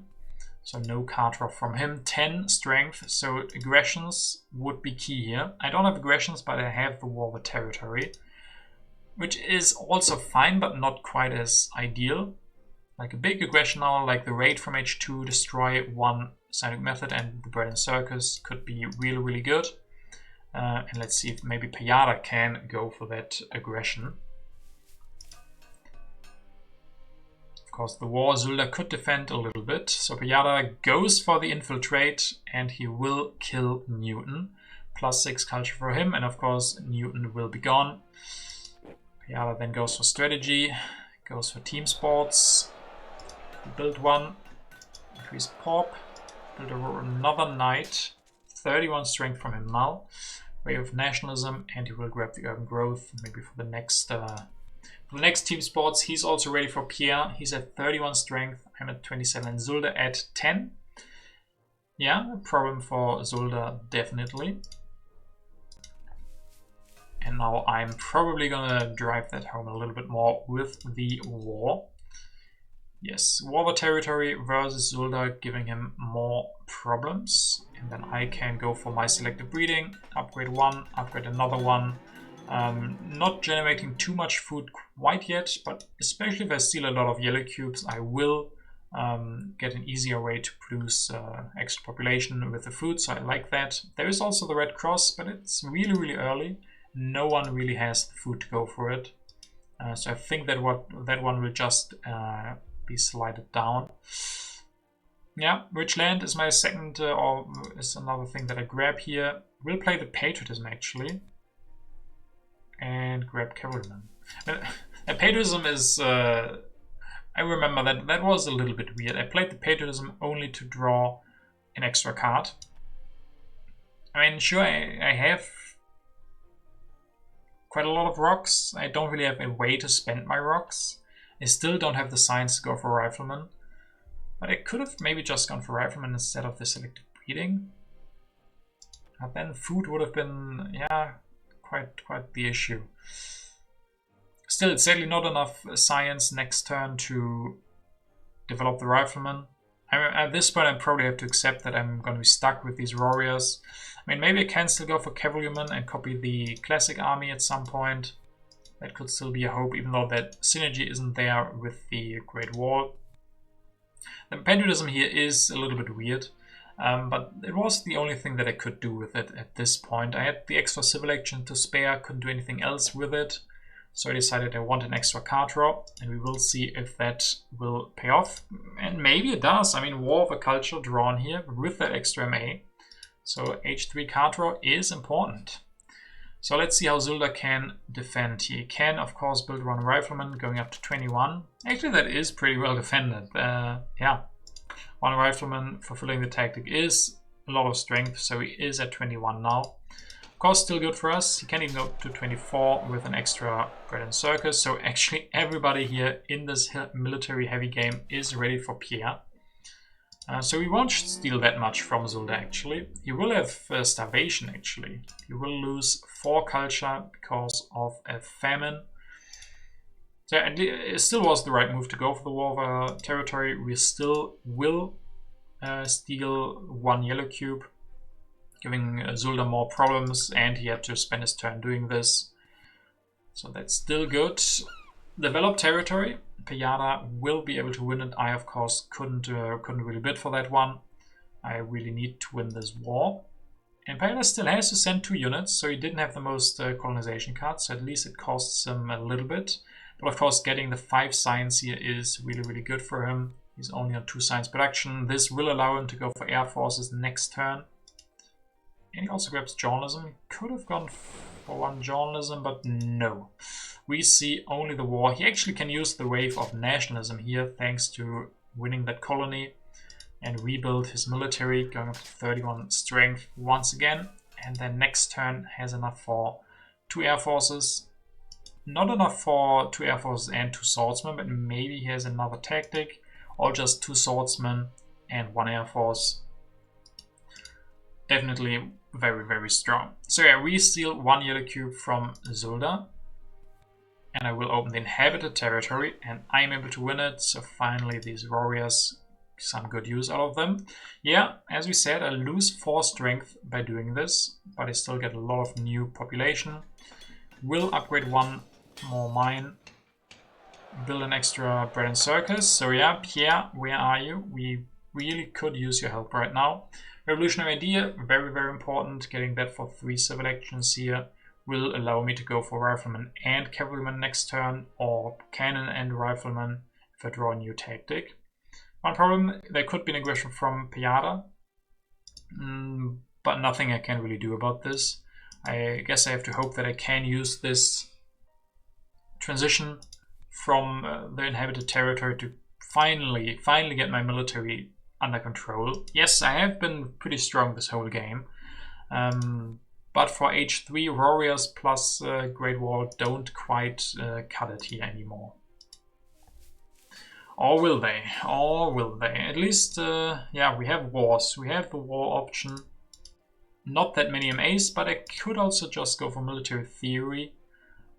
So no card drop from him. 10 strength, so aggressions would be key here. I don't have aggressions, but I have the war with territory, which is also fine, but not quite as ideal. Like a big aggression now, like the raid from H2, destroy 1 scientific method and the bread and circus could be really, really good. And let's see if maybe Piata can go for that aggression. Of course, the war Zulda could defend a little bit. So Piata goes for the infiltrate and he will kill Newton. +6 culture for him, and of course Newton will be gone. Piata then goes for strategy, goes for team sports. Build 1, increase pop, build another knight. 31 strength from him now. Way of nationalism, and he will grab the urban growth maybe for the next team sports. He's also ready for Pierre. He's at 31 strength. I'm at 27. Zulda at 10. Yeah, a problem for Zulda definitely. And now I'm probably gonna drive that home a little bit more with the war. Yes, war territory versus Zulda, giving him more problems. And then I can go for my selective breeding, upgrade 1, upgrade another one. Not generating too much food quite yet, but especially if I steal a lot of yellow cubes, I will get an easier way to produce extra population with the food, so I like that. There is also the Red Cross, but it's really, really early. No one really has the food to go for it. So I think that one will just be slided down. Yeah, Rich Land is my second, or is another thing that I grab here. We'll play the Patriotism actually, and grab Cavalryman. Patriotism is, I remember that was a little bit weird. I played the Patriotism only to draw an extra card. I mean, sure, I have quite a lot of rocks. I don't really have a way to spend my rocks. I still don't have the science to go for Rifleman. But I could have maybe just gone for Rifleman instead of the selective breeding. But then food would have been, yeah, quite the issue. Still, it's sadly not enough science next turn to develop the Rifleman. At this point, I probably have to accept that I'm going to be stuck with these warriors. I mean, maybe I can still go for Cavalryman and copy the classic army at some point. That could still be a hope, even though that synergy isn't there with the Great Wall. The patriotism here is a little bit weird, but it was the only thing that I could do with it at this point. I had the extra civil action to spare, couldn't do anything else with it, so I decided I want an extra card draw, and we will see if that will pay off. And maybe it does. I mean, War of a Culture drawn here with that extra MA, so H3 card draw is important. So let's see how Zulda can defend. He can, of course, build 1 Rifleman, going up to 21. Actually, that is pretty well defended. Yeah, 1 Rifleman fulfilling the tactic is a lot of strength, so he is at 21 now. Of course, still good for us. He can even go to 24 with an extra bread and circus. So actually everybody here in this military heavy game is ready for Pierre. So he won't steal that much from Zulda actually. He will have starvation actually. He will lose 4 culture because of a famine. So it still was the right move to go for the war territory. We still will steal 1 yellow cube, giving Zulda more problems, and he had to spend his turn doing this. So that's still good. Developed territory. Payada will be able to win it. I, of course, couldn't really bid for that one. I really need to win this war. And Payada still has to send 2 units, so he didn't have the most colonization cards, so at least it costs him a little bit. But of course, getting the 5 science here is really, really good for him. He's only on 2 science production. This will allow him to go for air forces next turn. And he also grabs journalism. He could have gone for 1 journalism, but no. We see only the war. He actually can use the wave of nationalism here, thanks to winning that colony, and rebuild his military, going up to 31 strength once again. And then next turn has enough for 2 air forces. Not enough for 2 air forces and 2 swordsmen, but maybe he has another tactic, or just 2 swordsmen and 1 air force. Definitely very, very strong. So yeah, we steal 1 yellow cube from Zulda. And I will open the inhabited territory, and I'm able to win it. So finally these warriors, some good use out of them. Yeah, as we said, I lose 4 strength by doing this, but I still get a lot of new population. Will upgrade 1 more mine. Build an extra bread and circus. So yeah, Pierre, where are you? We really could use your help right now. Revolutionary idea, very, very important. Getting that for 3 civil actions here will allow me to go for rifleman and cavalryman next turn, or cannon and rifleman if I draw a new tactic. One problem, there could be an aggression from Payada, but nothing I can really do about this. I guess I have to hope that I can use this transition from the inhabited territory to finally get my military under control. Yes, I have been pretty strong this whole game. But for H3, warriors plus Great Wall don't quite cut it here anymore. Or will they? Or will they? At least, yeah, we have wars. We have the war option. Not that many MAs, but I could also just go for military theory.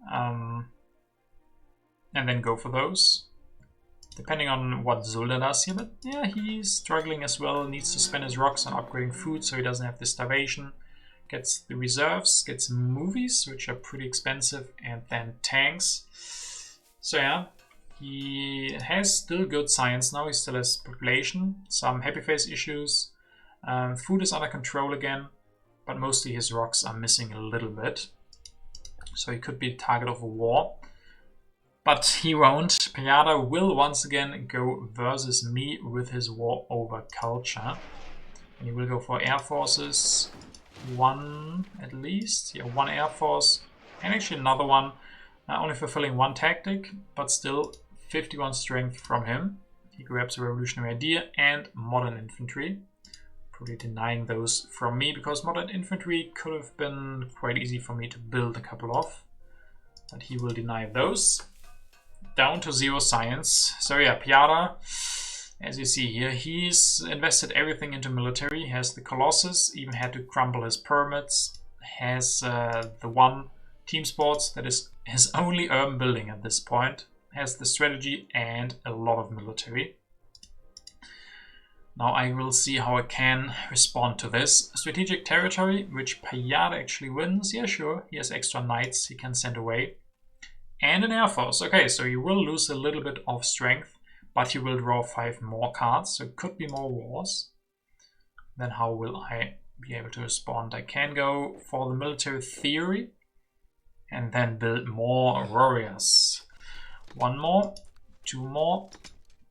And then go for those. Depending on what Zulda does here. But yeah, he's struggling as well. Needs to spend his rocks on upgrading food so he doesn't have the starvation. Gets the reserves, gets movies, which are pretty expensive, and then tanks. So yeah, he has still good science now. He still has population, some happy face issues. Food is under control again, but mostly his rocks are missing a little bit. So he could be the target of a war. But he won't. Payada will once again go versus me with his war over culture. He will go for air forces. 1 at least, yeah, 1 air force, and actually another one, only fulfilling 1 tactic, but still 51 strength from him. He grabs a revolutionary idea and modern infantry, probably denying those from me, because modern infantry could have been quite easy for me to build a couple of, but he will deny those. Down to 0 science. So yeah, Payada, as you see here, he's invested everything into military. He has the Colossus, even had to crumble his pyramids. Has the 1 team sports that is his only urban building at this point. Has the strategy and a lot of military. Now I will see how I can respond to this. Strategic territory, which Payada actually wins. Yeah, sure, he has extra knights he can send away. And an air force. Okay, so he will lose a little bit of strength, but he will draw 5 more cards, so it could be more wars. Then how will I be able to respond? I can go for the military theory and then build more warriors. 1 more, 2 more,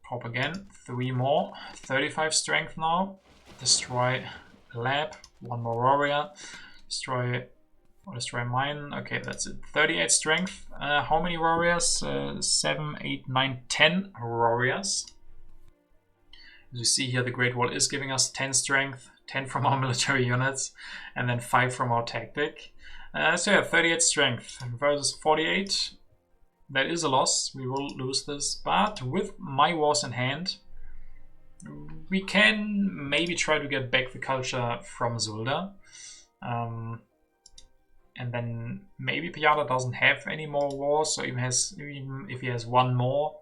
pop again, 3 more, 35 strength now. Destroy lab, 1 more warrior, destroy mine. Okay, that's it. 38 strength. How many warriors? 7, 8, 9, 10 warriors. As you see here, the Great Wall is giving us 10 strength, 10 from our military units, and then 5 from our tactic. So yeah, 38 strength versus 48. That is a loss. We will lose this, but with my wars in hand, we can maybe try to get back the culture from Zulda. And then maybe Piata doesn't have any more wars, so even if he has one more,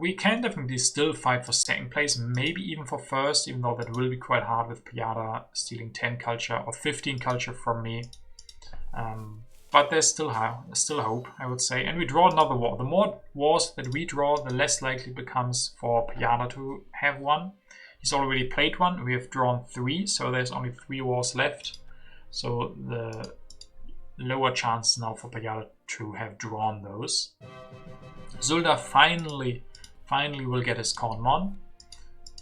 we can definitely still fight for second place, maybe even for first, even though that will be quite hard with Piata stealing 10 culture or 15 culture from me. But there's still hope, I would say. And we draw another war. The more wars that we draw, the less likely it becomes for Piata to have one. He's already played one. We have drawn 3, so there's only 3 wars left. So the lower chance now for Piata to have drawn those. Zulda finally will get his Conmon.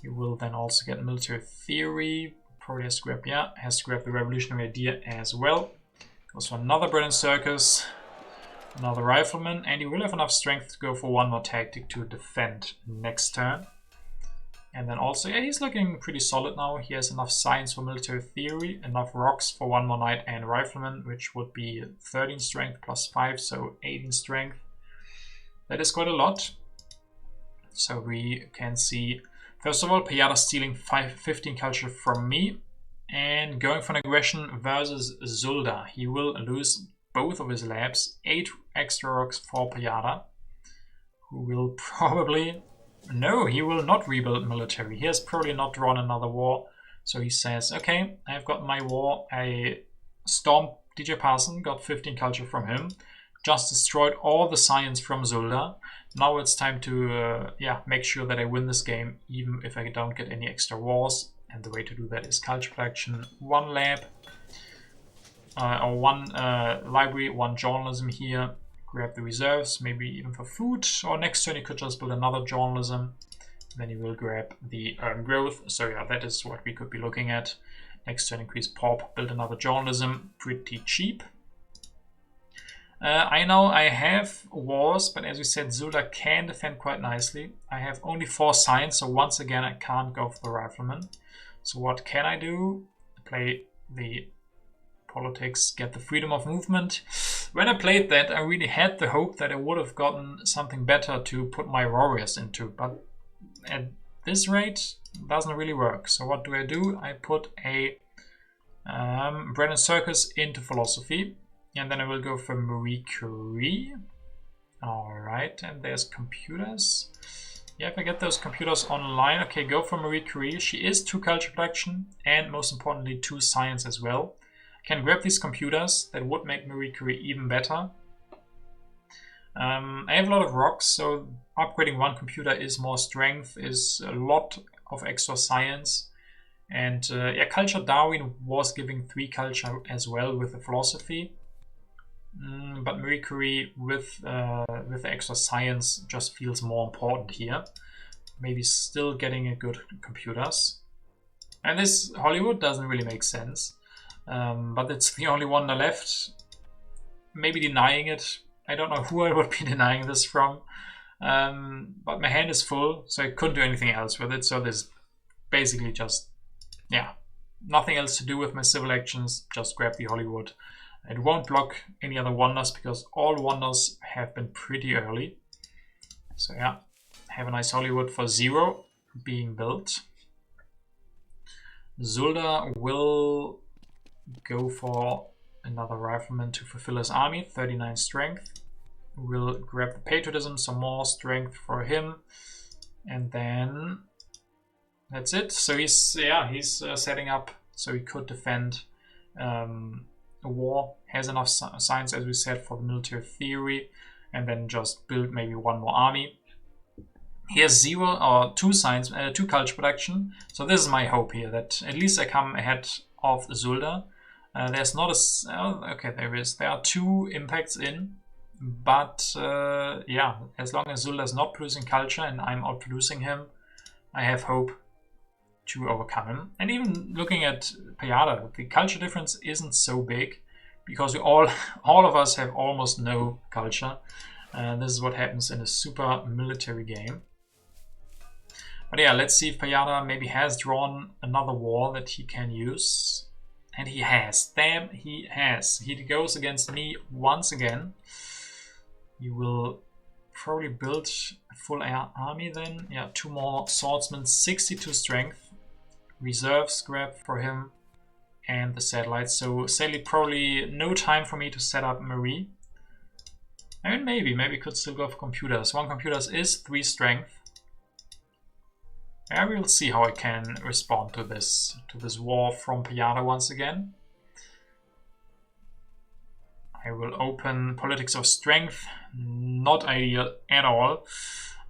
He will then also get military theory. Probably has to grab the revolutionary idea as well. Goes for another bread and circus, another rifleman, and he will have enough strength to go for one more tactic to defend next turn. And then also, yeah, he's looking pretty solid now. He has enough science for military theory, enough rocks for one more knight and rifleman, which would be 13 strength plus 5, so 18 strength. That is quite a lot. So we can see, first of all, Piata stealing 15 culture from me. And going for an aggression versus Zulda. He will lose both of his labs, 8 extra rocks for Piata, who will probably... No, he will not rebuild military. He has probably not drawn another war. So he says, okay, I've got my war. I stormed DJParson, got 15 culture from him, just destroyed all the science from Zulda. Now it's time to make sure that I win this game, even if I don't get any extra wars. And the way to do that is culture collection, 1 lab, or 1 library, 1 journalism here. Grab the reserves, maybe even for food. Or next turn you could just build another journalism. Then you will grab the growth. So yeah, that is what we could be looking at. Next turn increase pop, build another journalism, pretty cheap. I know I have wars, but as we said, Zulda can defend quite nicely. I have only 4 science, so once again I can't go for the rifleman. So what can I do? Play the politics, get the freedom of movement. When I played that, I really had the hope that I would have gotten something better to put my warriors into, but at this rate, it doesn't really work. So what do? I put a bread and circus into philosophy, and then I will go for Marie Curie. Alright, and there's computers. Yeah, if I get those computers online, okay, go for Marie Curie. She is 2 culture production and most importantly 2 science as well. Can grab these computers, that would make Marie Curie even better. I have a lot of rocks, so upgrading 1 computer is more strength, is a lot of extra science. And yeah, Culture Darwin was giving 3 culture as well with the philosophy. But Marie Curie with the extra science just feels more important here. Maybe still getting a good computers. And this Hollywood doesn't really make sense. But it's the only one left. Maybe denying it. I don't know who I would be denying this from. But my hand is full, so I couldn't do anything else with it. So there's basically just, yeah, nothing else to do with my civil actions. Just grab the Hollywood. It won't block any other wonders because all wonders have been pretty early. So yeah, have a nice Hollywood for 0 being built. Zulda will go for another rifleman to fulfill his army, 39 strength. We'll grab the patriotism, some more strength for him. And then that's it. So he's setting up so he could defend a war, has enough science as we said for the military theory, and then just build maybe 1 more army. He has 0 or 2 science, 2 culture production. So this is my hope here, that at least I come ahead of Zulda. There's not a okay, there is. There are 2 impacts in, but yeah, as long as Zulda is not producing culture and I'm outproducing him, I have hope to overcome him. And even looking at Piata, the culture difference isn't so big because we all of us have almost no culture. This is what happens in a super military game. But yeah, let's see if Payada maybe has drawn another war that he can use. And he has. Damn, he has. He goes against me once again. He will probably build a full army then. Yeah, 2 more swordsmen, 62 strength. Reserves grab for him. And the satellites. So sadly, probably no time for me to set up Marie. I mean, maybe could still go for computers. 1 computers is 3 strength. Yeah, we'll see how I can respond to this war from Payada once again. I will open Politics of Strength. Not ideal at all.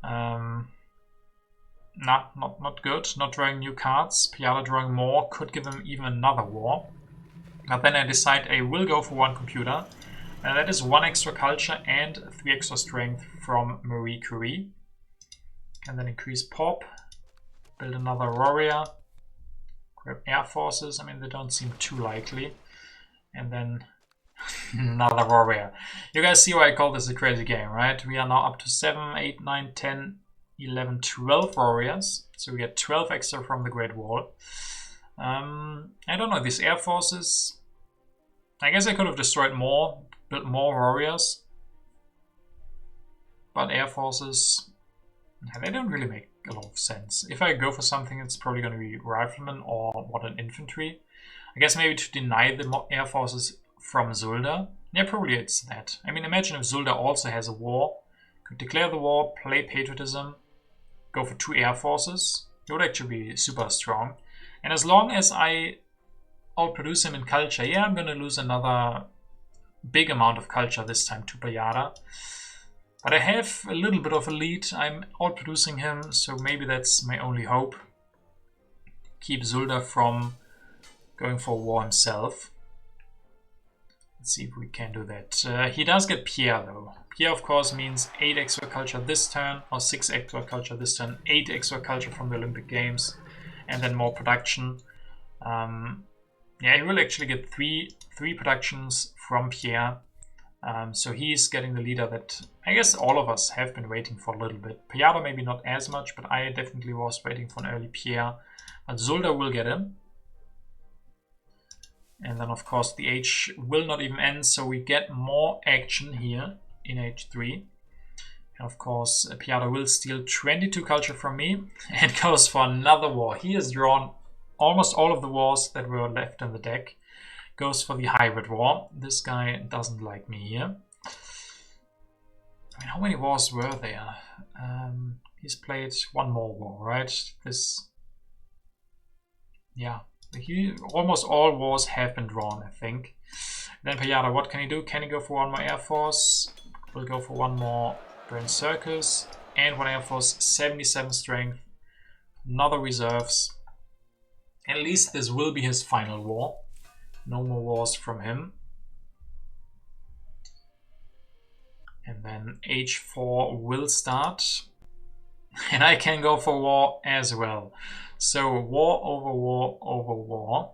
Not good. Not drawing new cards. Payada drawing more could give him even another war. But then I decide I will go for 1 computer. And that is 1 extra culture and 3 extra strength from Marie Curie. And then increase pop. Build another warrior. Grab air forces. I mean, they don't seem too likely. And then another warrior. You guys see why I call this a crazy game, right? We are now up to 7, 8, 9, 10, 11, 12 warriors. So we get 12 extra from the Great Wall. I don't know, these air forces. I guess I could have destroyed more, built more warriors. But air forces, they don't really make a lot of sense. If I go for something, it's probably going to be riflemen or modern infantry. I guess maybe to deny the air forces from Zulda. Yeah, probably it's that. I mean, imagine if Zulda also has a war. Could declare the war, play patriotism, go for 2 air forces. It would actually be super strong. And as long as I outproduce him in culture, yeah, I'm going to lose another big amount of culture this time to Payada. But I have a little bit of a lead. I'm outproducing him, so maybe that's my only hope. Keep Zulda from going for war himself. Let's see if we can do that. He does get Pierre though. Pierre of course means 8 extra culture this turn, or 6 extra culture this turn, 8 extra culture from the Olympic Games, and then more production. Yeah, he will actually get three productions from Pierre. So he's getting the leader that I guess all of us have been waiting for a little bit. Payada maybe not as much, but I definitely was waiting for an early Pierre. But Zulda will get him. And then of course the age will not even end, so we get more action here in age 3. And of course Payada will steal 22 culture from me and goes for another war. He has drawn almost all of the wars that were left in the deck. Goes for the hybrid war. This guy doesn't like me here. I mean, how many wars were there? He's played 1 more war, right? Yeah. Almost all wars have been drawn, I think. Then Payada, what can he do? Can he go for 1 more Air Force? We'll go for 1 more Brain Circus. And 1 Air Force, 77 strength. Another reserves. At least this will be his final war. No more wars from him. And then H4 will start. And I can go for war as well. So war over war over war.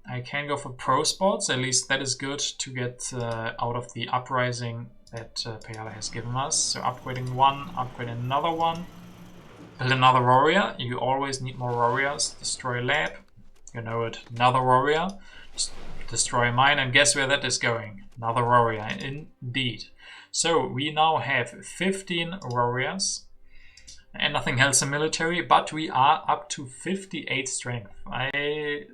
I can go for pro sports. At least that is good to get out of the uprising that Payada has given us. So upgrading 1, upgrade another 1. Build another warrior. You always need more warriors. Destroy lab. You know it. Another warrior. Destroy mine. And guess where that is going? Another warrior. Indeed. So we now have 15 warriors. And nothing else in military. But we are up to 58 strength. I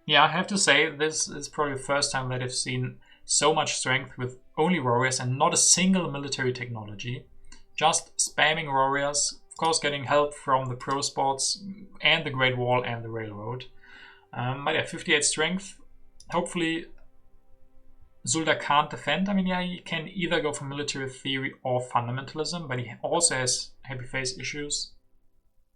have to say this is probably the first time that I've seen so much strength with only warriors and not a single military technology. Just spamming warriors. Of course getting help from the pro sports and the Great Wall and the Railroad. But yeah, 58 strength. Hopefully Zulda can't defend. I mean, yeah, he can either go for military theory or fundamentalism, but he also has happy face issues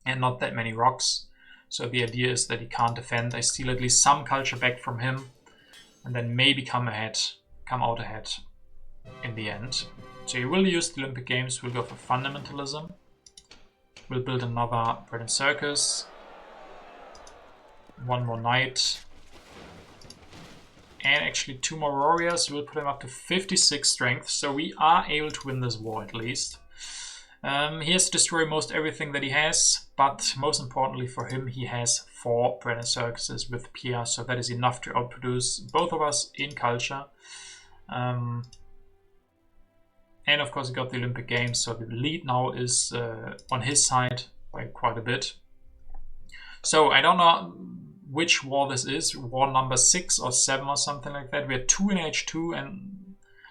and not that many rocks. So the idea is that he can't defend. I steal at least some culture back from him and then maybe come out ahead in the end. So he will use the Olympic Games, we'll go for fundamentalism. We'll build another Bread and Circus. 1 more knight. And actually 2 more warriors. We'll put him up to 56 strength. So we are able to win this war at least. He has to destroy most everything that he has, but most importantly for him, he has 4 Brenner Circuses with Pierre, so that is enough to outproduce both of us in culture. And of course he got the Olympic Games, so the lead now is on his side by quite a bit. So I don't know which war this is, war number 6 or 7 or something like that. We had 2 in H2 and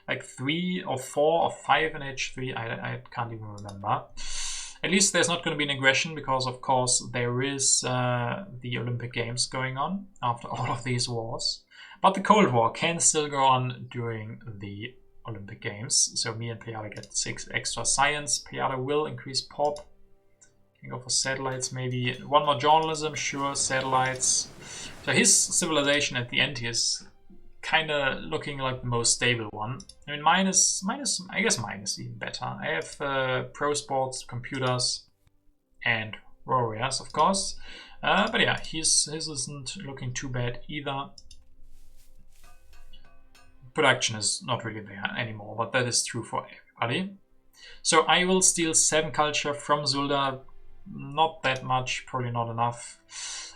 like 3 or 4 or 5 in H3, I can't even remember. At least there's not going to be an aggression because of course there is the Olympic Games going on after all of these wars. But the Cold War can still go on during the Olympic Games. So me and Piata get 6 extra science. Piata will increase pop. Can go for satellites maybe. 1 more journalism, sure, satellites. So his civilization at the end here is kind of looking like the most stable one. I mean, mine is even better. I have pro sports, computers, and warriors, of course. But yeah, his isn't looking too bad either. Production is not really there anymore, but that is true for everybody. So I will steal 7 culture from Zulda. Not that much, probably not enough.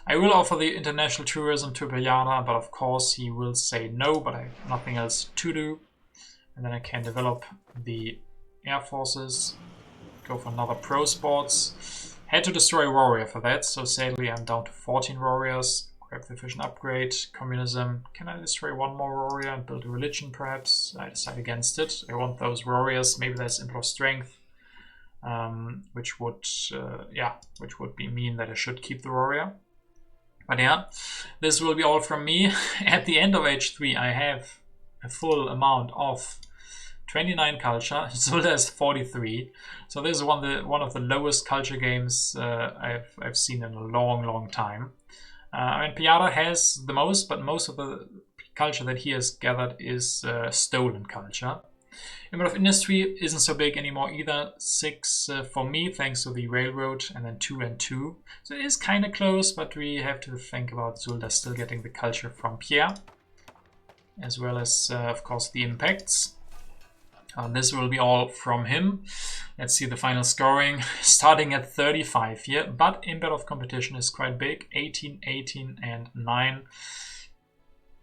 I will offer the international tourism to Piata, but of course he will say no, but I have nothing else to do. And then I can develop the air forces, go for another pro sports. Had to destroy a warrior for that, so sadly I'm down to 14 warriors. Grab the efficient upgrade, communism. Can I destroy 1 more warrior and build a religion perhaps? I decide against it. I want those warriors, maybe that's Impel of Strength. Which would mean that I should keep the warrior. But yeah, this will be all from me. At the end of H3, I have a full amount of 29 culture. Zulda is 43. So this is one of the lowest culture games I've seen in a long time. I mean, Piata has the most, but most of the culture that he has gathered is stolen culture. Amount of industry isn't so big anymore either. 6 for me, thanks to the railroad, and then 2 and 2. So it is kind of close, but we have to think about Zulda still getting the culture from Pierre, as well as, of course, the impacts. This will be all from him. Let's see the final scoring, starting at 35 here, but impact of competition is quite big, 18, 18, and 9.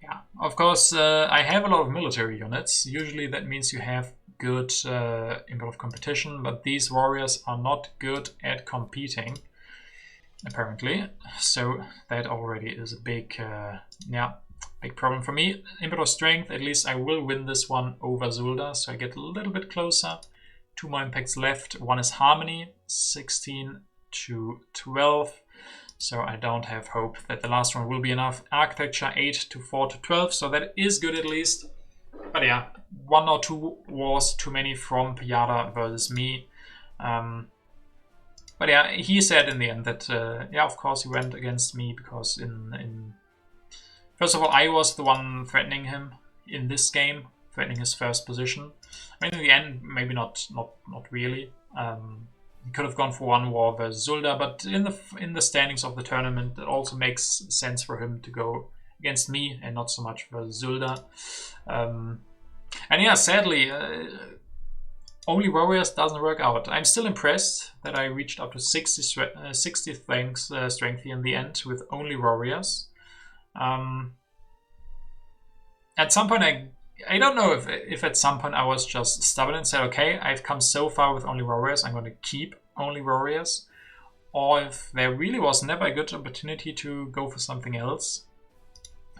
Yeah, of course, I have a lot of military units. Usually that means you have good impact of competition, but these warriors are not good at competing, apparently. So that already is a big problem for me. Impact of strength, at least I will win this one over Zulda, so I get a little bit closer. 2 more impacts left. 1 is harmony, 16 to 12. So I don't have hope that the last one will be enough. Architecture 8 to 4 to 12, so that is good at least. But yeah, 1 or 2 wars too many from Piata versus me. But yeah, he said in the end that, yeah, of course he went against me because first of all, I was the one threatening him in this game, threatening his first position. I mean, in the end, maybe not really. He could have gone for 1 war versus Zulda, but in the standings of the tournament, it also makes sense for him to go against me and not so much versus Zulda. And yeah, sadly, only warriors doesn't work out. I'm still impressed that I reached up to 60 strength in the end with only warriors. At some point, I don't know if at some point I was just stubborn and said, okay, I've come so far with only warriors, I'm going to keep only warriors. Or if there really was never a good opportunity to go for something else.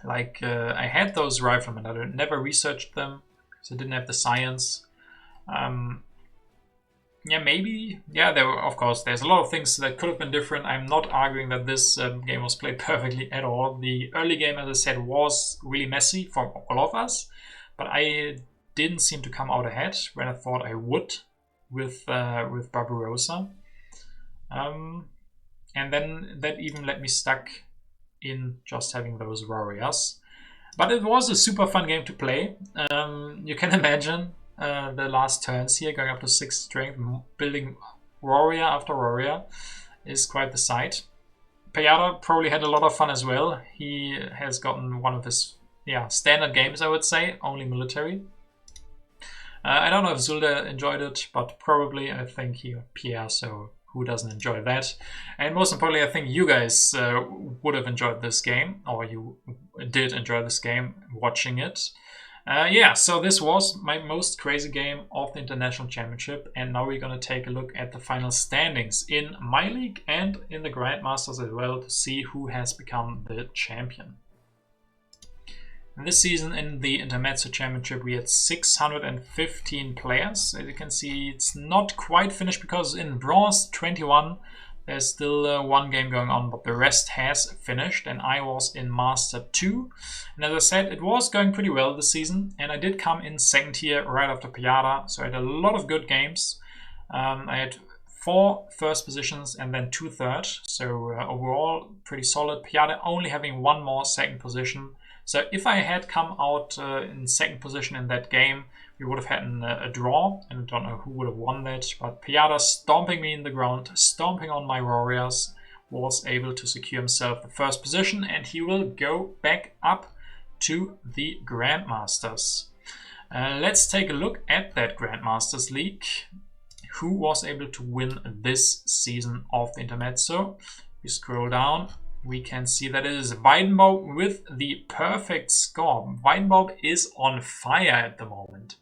Like, I had those riflemen, I never researched them, because I didn't have the science. Yeah, maybe. Yeah, of course, there's a lot of things that could have been different. I'm not arguing that this game was played perfectly at all. The early game, as I said, was really messy for all of us. But I didn't seem to come out ahead when I thought I would with Barbarossa. And then that even let me stuck in just having those warriors. But it was a super fun game to play. You can imagine the last turns here, going up to 6 strength, building warrior after warrior is quite the sight. Piata probably had a lot of fun as well. He has gotten one of his standard games, I would say, only military. I don't know if Zulda enjoyed it, but probably I think he or Pierre, so who doesn't enjoy that? And most importantly, I think you guys would have enjoyed this game, or you did enjoy this game watching it. Yeah, so this was my most crazy game of the International Championship, and now we're going to take a look at the final standings in my league and in the Grandmasters as well to see who has become the champion. This season in the Intermezzo Championship we had 615 players. As you can see, it's not quite finished because in Bronze 21 there's still one game going on, but the rest has finished, and I was in Master 2. And as I said, it was going pretty well this season, and I did come in second here right after Piada, so I had a lot of good games. I had 4 first positions and then 2 third, so overall pretty solid. Piada only having 1 more second position. So if I had come out in second position in that game, we would have had a draw, and I don't know who would have won that, but Piada stomping me in the ground, stomping on my warriors, was able to secure himself the first position, and he will go back up to the Grandmasters. Let's take a look at that Grandmasters League. Who was able to win this season of the Intermezzo? We scroll down. We can see that it is Weidenbaum with the perfect score. Weidenbaum is on fire at the moment.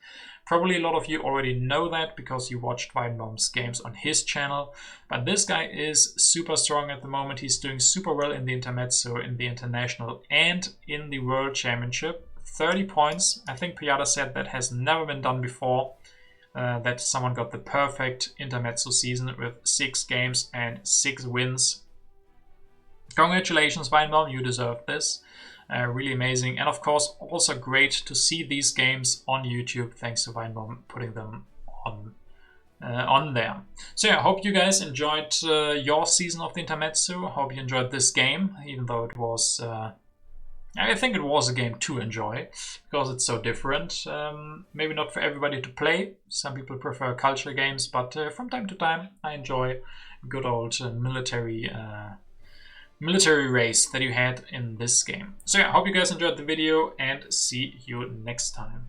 Probably a lot of you already know that because you watched Weidenbaum's games on his channel. But this guy is super strong at the moment. He's doing super well in the Intermezzo, in the International, and in the World Championship. 30 points. I think Piada said that has never been done before. That someone got the perfect Intermezzo season with 6 games and 6 wins. Congratulations, Weidenbaum, you deserve this. Really amazing. And of course, also great to see these games on YouTube, thanks to Weidenbaum putting them on there. So yeah, I hope you guys enjoyed your season of the Intermezzo. I hope you enjoyed this game, even though it was... I think it was a game to enjoy, because it's so different. Maybe not for everybody to play. Some people prefer culture games, but from time to time I enjoy good old military race that you had in this game. So yeah, I hope you guys enjoyed the video and see you next time.